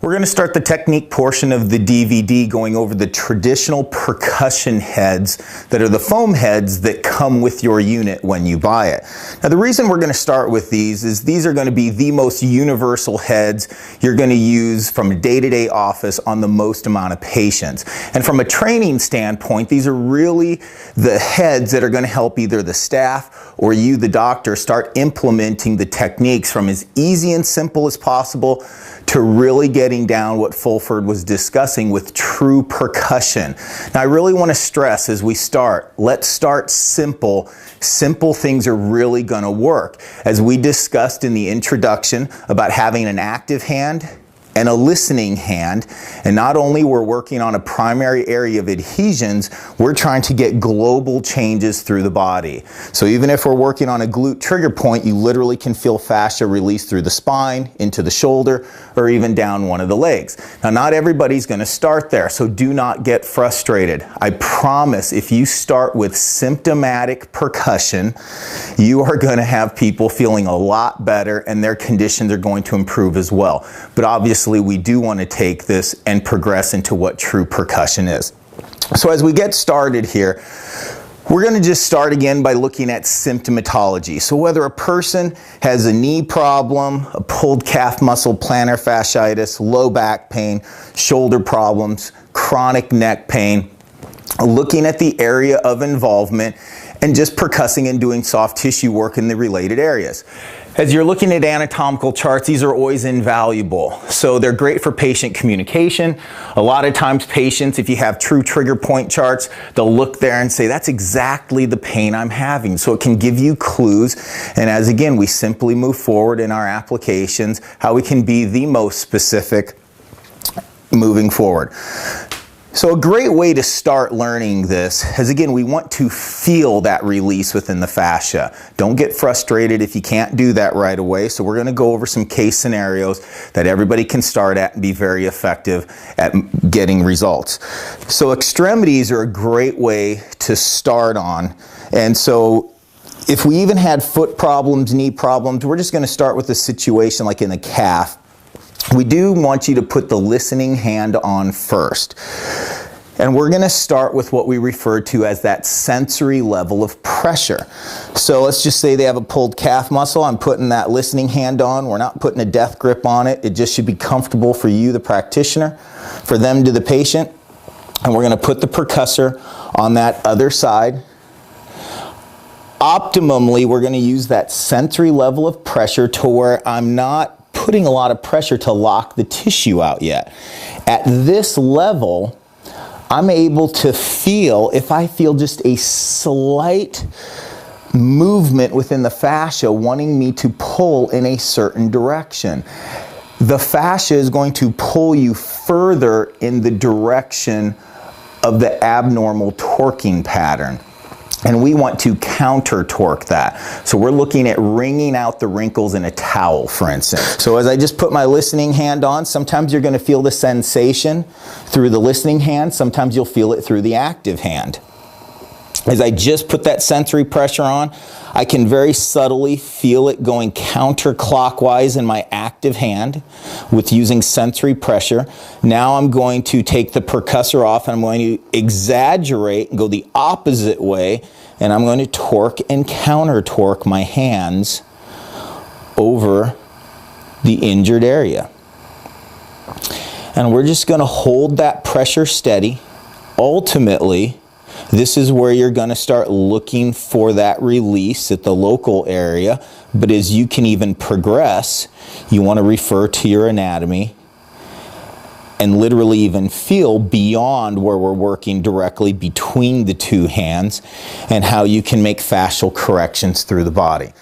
We're going to start the technique portion of the DVD going over the traditional percussion heads that are the foam heads that come with your unit when you buy it. Now the reason we're going to start with these is these are going to be the most universal heads you're going to use from a day-to-day office on the most amount of patients. And from a training standpoint, these are really the heads that are going to help either the staff or you, the doctor, start implementing the techniques from as easy and simple as possible to really getting down what Fulford was discussing with true percussion. Now I really want to stress as we start, let's start simple. Simple things are really going to work. As we discussed in the introduction about having an active hand and a listening hand, and not only we're working on a primary area of adhesions, we're trying to get global changes through the body. So even if we're working on a glute trigger point, you literally can feel fascia release through the spine, into the shoulder, or even down one of the legs. Now not everybody's going to start there, so do not get frustrated. I promise if you start with symptomatic percussion, you are going to have people feeling a lot better and their conditions are going to improve as well. But obviously we do want to take this and progress into what true percussion is. So as we get started here, we're going to just start again by looking at symptomatology. So whether a person has a knee problem, a pulled calf muscle, plantar fasciitis, low back pain, shoulder problems, chronic neck pain, looking at the area of involvement and just percussing and doing soft tissue work in the related areas. As you're looking at anatomical charts, these are always invaluable. So they're great for patient communication. A lot of times patients, if you have true trigger point charts, they'll look there and say, that's exactly the pain I'm having. So it can give you clues. And as again, we simply move forward in our applications, how we can be the most specific moving forward. So a great way to start learning this is, again, we want to feel that release within the fascia. Don't get frustrated if you can't do that right away. So we're going to go over some case scenarios that everybody can start at and be very effective at getting results. So extremities are a great way to start on. And so if we even had foot problems, knee problems, we're just going to start with a situation like in the calf. We do want you to put the listening hand on first. And we're going to start with what we refer to as that sensory level of pressure. So let's just say they have a pulled calf muscle. I'm putting that listening hand on. We're not putting a death grip on it. It just should be comfortable for you, the practitioner, for them to the patient. And we're going to put the percussor on that other side. Optimally, we're going to use that sensory level of pressure to where I'm not putting a lot of pressure to lock the tissue out yet. At this level, I'm able to feel, if I feel just a slight movement within the fascia wanting me to pull in a certain direction. The fascia is going to pull you further in the direction of the abnormal torquing pattern. And we want to counter torque that. So we're looking at wringing out the wrinkles in a towel, for instance. So as I just put my listening hand on, sometimes you're going to feel the sensation through the listening hand. Sometimes you'll feel it through the active hand. As I just put that sensory pressure on, I can very subtly feel it going counterclockwise in my active hand with using sensory pressure. Now I'm going to take the percussor off and I'm going to exaggerate and go the opposite way, and I'm going to torque and counter torque my hands over the injured area. And we're just going to hold that pressure steady. Ultimately, this is where you're going to start looking for that release at the local area. But as you can even progress, you want to refer to your anatomy and literally even feel beyond where we're working directly between the two hands and how you can make fascial corrections through the body.